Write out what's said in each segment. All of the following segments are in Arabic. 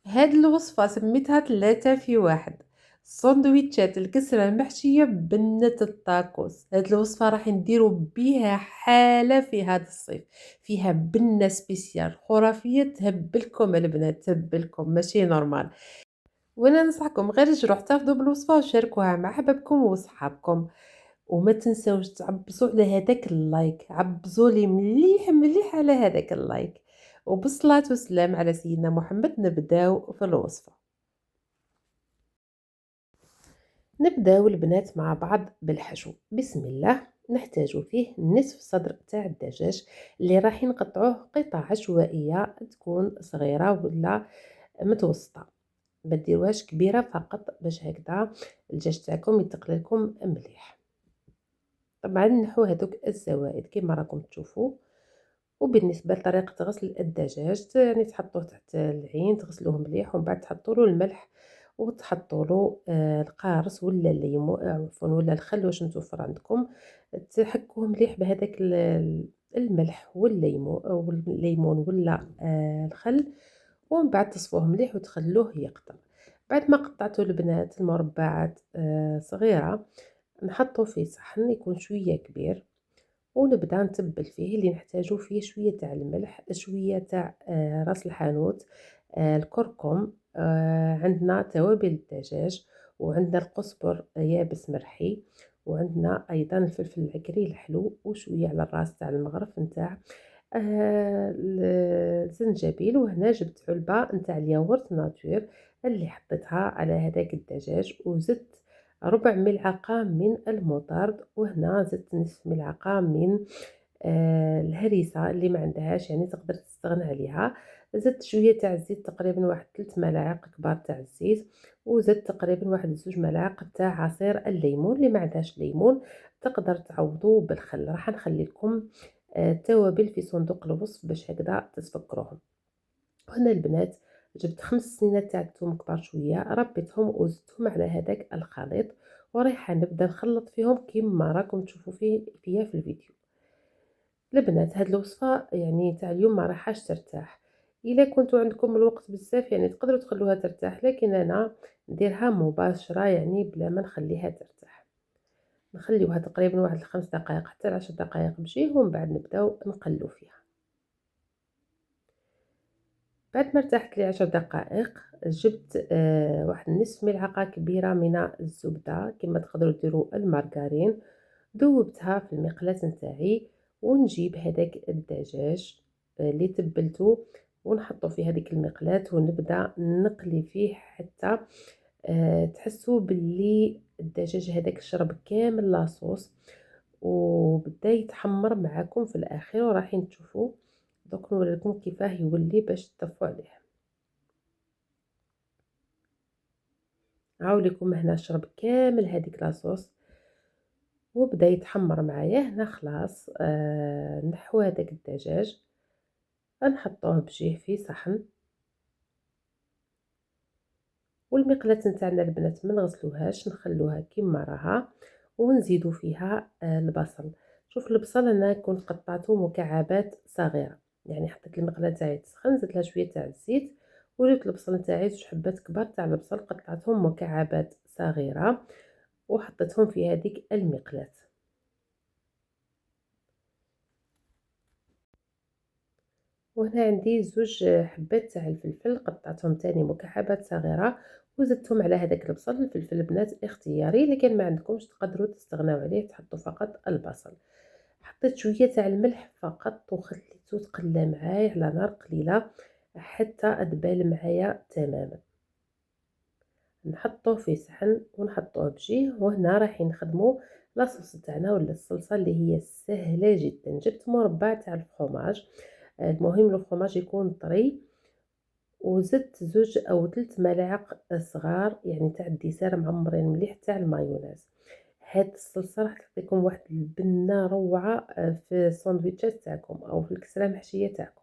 هاد الوصفة سميتها 3 في 1. سندويتشات الكسرة المحشية بنة الطاكوس. هاد الوصفة راح نديرو بيها حالة في هاد الصيف، فيها بنة سبيسيال خرافية تهبلكم البنات، تهبلكم ماشي نورمال. وانا ننصحكم غير جروا احتفظوا بالوصفة وشاركوها مع حبابكم وصحابكم، وما تنساوش تعبزوا على هذاك اللايك، عبزوا لي مليح مليح على هذاك اللايك. وبالصلاة والسلام على سيدنا محمد. نبداو في الوصفة. نبداو البنات مع بعض بالحشو. بسم الله. نحتاج فيه نصف صدر تاع الدجاج اللي راح نقطعوه قطع عشوائية، تكون صغيرة ولا متوسطة، ما ديروهاش كبيرة فقط باش هكذا الدجاج تاعكم يتقللكم مليح. طبعا نحو هذوك الزوائد كما راكم تشوفوا. وبالنسبه لطريقه غسل الدجاج يعني تحطوه تحت العين، تغسلوه مليح ومن بعد تحطوا له الملح وتحطوا له القارص ولا الليمون، عفوا ولا الخل واش متوفر عندكم. تحكوه مليح بهذاك الملح والليمون ولا الخل، ومن بعد تصفوه مليح وتخلوه يقطر. بعد ما قطعتوا البنات المربعات صغيره، نحطه في صحن يكون شويه كبير، ونبدا نتبل فيه. اللي نحتاجو فيه شويه تاع الملح، شويه تاع راس الحانوت، الكركم، عندنا توابل الدجاج، وعندنا القزبر يابس مرحي، وعندنا ايضا الفلفل العكري الحلو، وشويه على الراس تاع المغرف نتاع الزنجبيل. وهنا جبت علبه نتاع الياغورت ناتور اللي حطيتها على هذاك الدجاج، وزدت ربع ملعقة من المطارد، وهنا زدت نصف ملعقة من الهريسة اللي ما عندهاش يعني تقدر تستغنى عليها. زدت شوية تاع الزيت، تقريبا واحد 3 ملاعق كبار تاع الزيت، وزدت تقريبا واحد 2 ملاعق تاع عصير الليمون. اللي ما عندهاش ليمون تقدر تعوضوه بالخل. راح نخلي لكم التوابل في صندوق الوصف باش هكذا تتفكروهم. هنا البنات جبت 5 سنينات تاع الثوم كبار شويه، ربيتهم وزدتهم على هذاك الخليط، وريحه نبدا نخلط فيهم كما راكم تشوفوا فيا في الفيديو. البنات هاد الوصفه يعني تاع اليوم ما راحاش ترتاح. الا كنتوا عندكم الوقت بزاف يعني تقدروا تخلوها ترتاح، لكن انا نديرها مباشره يعني بلا ما نخليها ترتاح. نخليوها تقريبا واحد 5 دقائق حتى 10 دقائق بشي، ومن بعد نبداو نقلو فيها. بعد ما ارتاحت لي 10 دقائق جبت واحد نصف ملعقة كبيرة من الزبدة، كما تقدروا ديروا المارغرين، ذوبتها في المقلاة نتاعي، ونجيب هذاك الدجاج اللي تبلته ونحطه في هذيك المقلاة، ونبدا نقلي فيه حتى تحسوا باللي الدجاج هذاك شرب كامل لاصوص وبدا يتحمر معاكم في الاخير، وراحين تشوفوا. دوك نوريكم كيفاه يولي باش تطفوا عليه. هاوليكم هنا شرب كامل هذيك لاصوص وبدا يتحمر معايا. هنا خلاص نحو هذاك الدجاج، نحطوه بجيه في صحن. والمقلاة نتاعنا البنات ما نغسلوهاش، نخلوها كما راها، ونزيدو فيها البصل. شوف البصل انا كنت قطعته مكعبات صغيره، يعني حطيت المقلاة تاعي تسخن، زدت لها شويه تاع الزيت، وجبت البصل نتاعي 2 حبات كبار تاع البصل قطعتهم مكعبات صغيره وحطيتهم في هذيك المقلاة. وهنا عندي 2 حبات تاع الفلفل قطعتهم تاني مكعبات صغيرة، وزدتهم على هذاك البصل. الفلفل البنات اختياري، لكن ما عندكمش تقدروا تستغناو عليه تحطوا فقط البصل. حطيت شوية تاع الملح فقط وخليته تقلى معايا على نار قليلة حتى ادبال معايا تماما. نحطوه في صحن ونحطوه بجيه. وهنا راح نخدموا لاصوص تاعنا ولا الصلصه اللي هي سهله جدا. جبت مربع تاع الفرomاج، المهم الفرomاج يكون طري، وزدت 2 أو 3 ملاعق صغار يعني تاع الديسير معمرين مليح تاع المايونيز. هاد الصلصه راح تعطيكم واحد البنه روعه في الساندويتشات تاعكم او في الكسره المحشيه تاعكم.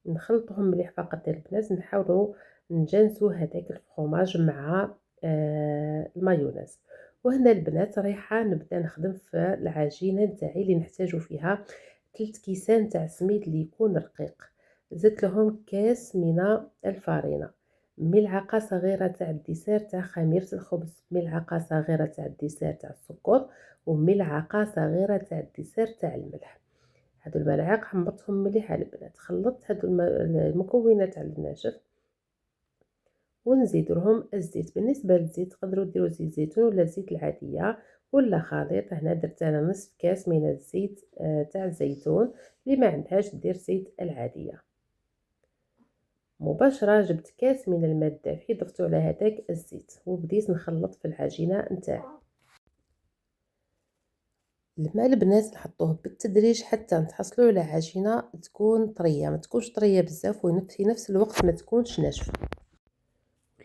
نخلطهم مليح فقط يا البنات، نحاولوا نجانسوا هذاك الفرomاج مع المايونيز. وهنا البنات رايحه نبدا نخدم في العجينه نتاعي اللي نحتاجو فيها 3 كيسان تاع سميد اللي يكون رقيق. زدت لهم كاس من الفرينة، ملعقة صغيرة تاع الديسير تاع خميرة الخبز، ملعقة صغيرة تاع الديسير تاع السكر، وملعقة صغيرة تاع الديسير تاع الملح. هادو الملاعق حمضتهم مليح البنات، خلطت هادو المكونات على الناشف ونزيد لهم الزيت. بالنسبة للزيت تقدروا ديروا زيت زيتون ولا زيت العادية ولا خليط. هنا درت انا نصف كاس من الزيت تاع الزيتون، اللي ما عندهاش دير زيت العادية. مباشرة جبت كاس من الماء الدافي ضفتو على هذاك الزيت وبديت نخلط في العجينة نتاعي. الماء البنات نحطوه بالتدريج حتى نتحصلوا على عجينة تكون طرية، ما تكونش طرية بزاف وفي نفس الوقت ما تكونش ناشفة.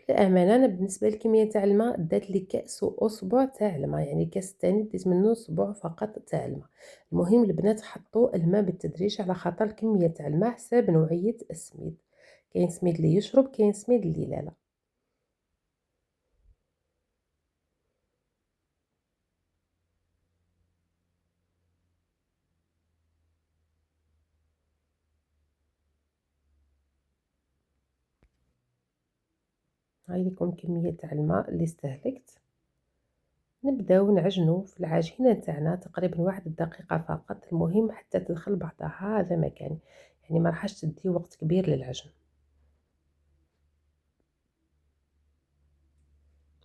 للأمانة أنا بالنسبة للكمية تاع الماء دات لي كأس وأصبع تاع الماء، يعني الكاس الثاني ديت منه صبع فقط تاع الماء. المهم البنات حطوا الماء بالتدريج على خاطر كمية تاع الماء حساب نوعية السميد، كاين سميد اللي يشرب كاين سميد اللي لا. هاي لكم كمية تاع الماء اللي استهلكت. نبداو نعجنو في العجينة تاعنا تقريبا 1 دقيقة فقط، المهم حتى تدخل بعضها هذا مكان، يعني ما راحش تدي وقت كبير للعجن.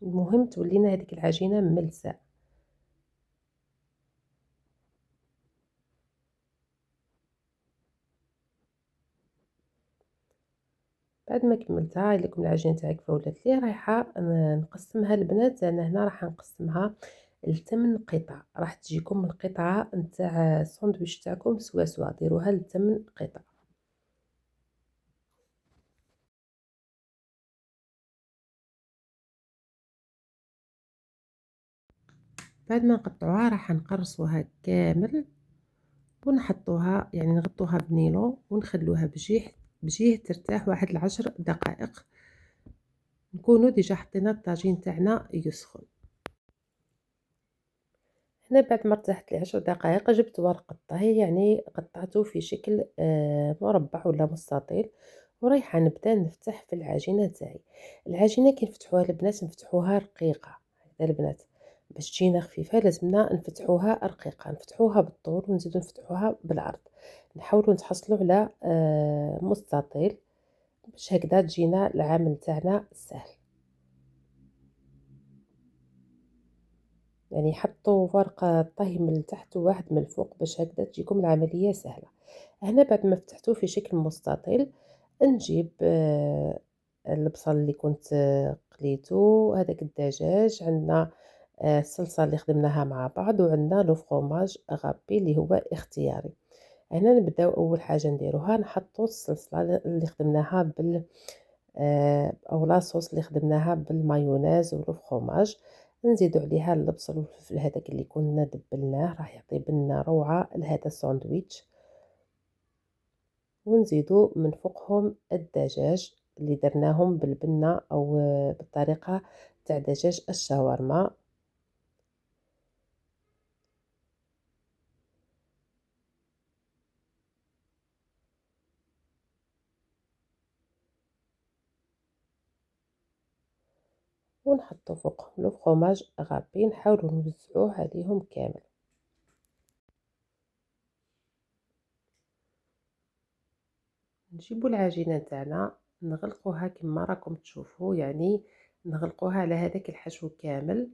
المهم تولينا هذيك العجينة ملسة. بعد ما كملتها لكم العجينة تاعك فولات لي، رايحة نقسمها البنات. انا هنا راح نقسمها ل8 قطع، راح تجيكم القطعة نتاع الساندويتش تاعكم سوا سوا، ديروها ل8 قطع. بعد ما نقطعوها راح نقرصوها كامل ونحطوها، يعني نغطوها بنيلو ونخلوها بجيه ترتاح 10 دقائق. نكونوا ديجا حطينا الطاجين تاعنا يسخن. هنا بعد ما ارتاحت لي 10 دقائق جبت ورق الطهي، يعني قطعته في شكل مربع ولا مستطيل، ورايحة نبدا نفتح في العجينة تاعي. العجينة كي نفتحوها البنات نفتحوها رقيقة، هكذا البنات باش تجينا خفيفة لازمنا نفتحوها رقيقة، نفتحوها بالطول ونزيدو نفتحوها بالعرض، نحاولوا نتحصلوا على مستطيل باش هكذا تجينا العمل تاعنا سهل. يعني حطوا ورق الطهي من التحت وواحد من الفوق باش هكذا تجيكم العملية سهلة. هنا بعد ما فتحتوه في شكل مستطيل نجيب البصل اللي كنت قليته، هذاك الدجاج، عندنا الصلصة اللي خدمناها مع بعض، وعندنا لو فرomاج غابي اللي هو اختياري. هنا نبداو اول حاجة نديروها نحطو الصلصة اللي خدمناها أو لاصوص اللي خدمناها بالمايونيز ولو فرomاج، نزيدو عليها البصل والفلفل هذاك اللي كنا دبلناه، راح يعطي بنة روعة لهذا الساندويتش. ونزيدو من فوقهم الدجاج اللي درناهم بالبنة أو بالطريقة تاع دجاج الشاورما. ونحطو فوقهم لو فرomاج غابي، نحاولو نوزعوه عليهم كامل. نجيبو العجينة تاعنا نغلقوها كما راكم تشوفوا، يعني نغلقوها على هذاك الحشو كامل،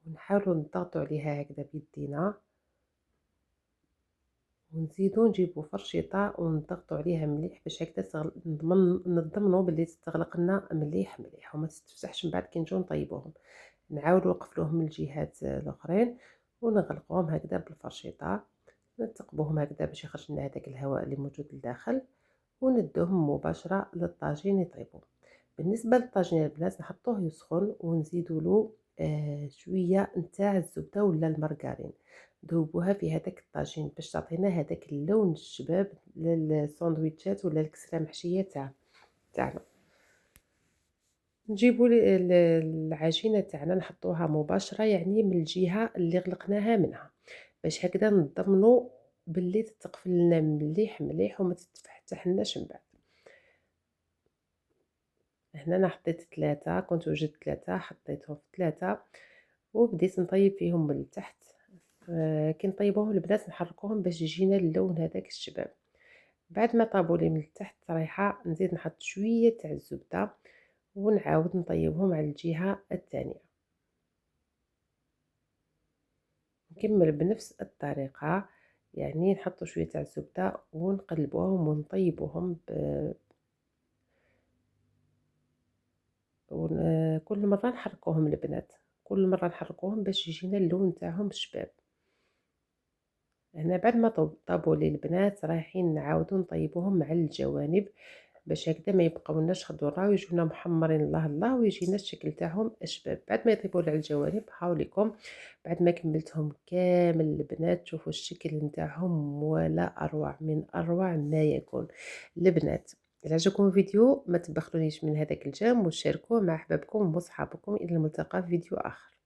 ونحاولوا نضغطوا عليها هكذا بيدينا، ونزيدو نجيبو فرشيطة ونضغطوا عليها مليح باش هكذا نضمنوا باللي تستغلق لنا مليح مليح وما تتفتحش من بعد كي نجيو نطيبوهم. نعاودو نقفلوهم من الجهات الاخرين ونغلقوهم هكذا بالفرشيطة، نثقبوهم هكذا باش يخرج لنا هذاك الهواء اللي موجود لداخل، وندوهم مباشرة للطاجين يطيبوا. بالنسبة للطاجين البنات نحطوه يسخن ونزيدو له شوية نتاع الزبدة ولا المارغرين، ذوبوها في هذاك الطاجين باش تعطينا هذاك اللون الشباب للساندويتشات ولا الكسرة محشية تاعنا. نجيبو العجينة تاعنا نحطوها مباشرة يعني من الجهة اللي غلقناها منها، باش هكذا نضمنوا باللي تتقفل لنا مليح مليح وما فتحناش من بعد. هنا أنا حطيت 3، كنت وجدت 3 حطيتهم في 3 وبديت نطيب فيهم من التحت. كي نطيبوهم البنات نحركوهم باش يجينا اللون هذاك الشباب. بعد ما طابوا لي من التحت صراحة نزيد نحط شوية تاع الزبدة ونعاود نطيبهم على الجهة الثانية. نكمل بنفس الطريقة، يعني نحط شوية تاع الزبدة ونقلبوهم ونطيبوهم كل مرة نحركوهم البنات، كل مرة نحركوهم باش يجينا اللون تاعهم شباب. هنا بعد ما طابوا لي البنات رايحين نعاودو نطيبوهم مع الجوانب باش هكذا ما يبقاولناش خضورة ويجونا محمرين الله الله ويجينا الشكل تاعهم اشباب. بعد ما يطيبوا على الجوانب هاوليكم بعد ما كملتهم كامل البنات شوفوا الشكل نتاعهم ولا اروع من اروع ما يكون. البنات إذا عجبكم الفيديو ما تبخلونيش من هذاك الجام وشاركوه مع احبابكم وصحابكم. الى الملتقى في فيديو اخر.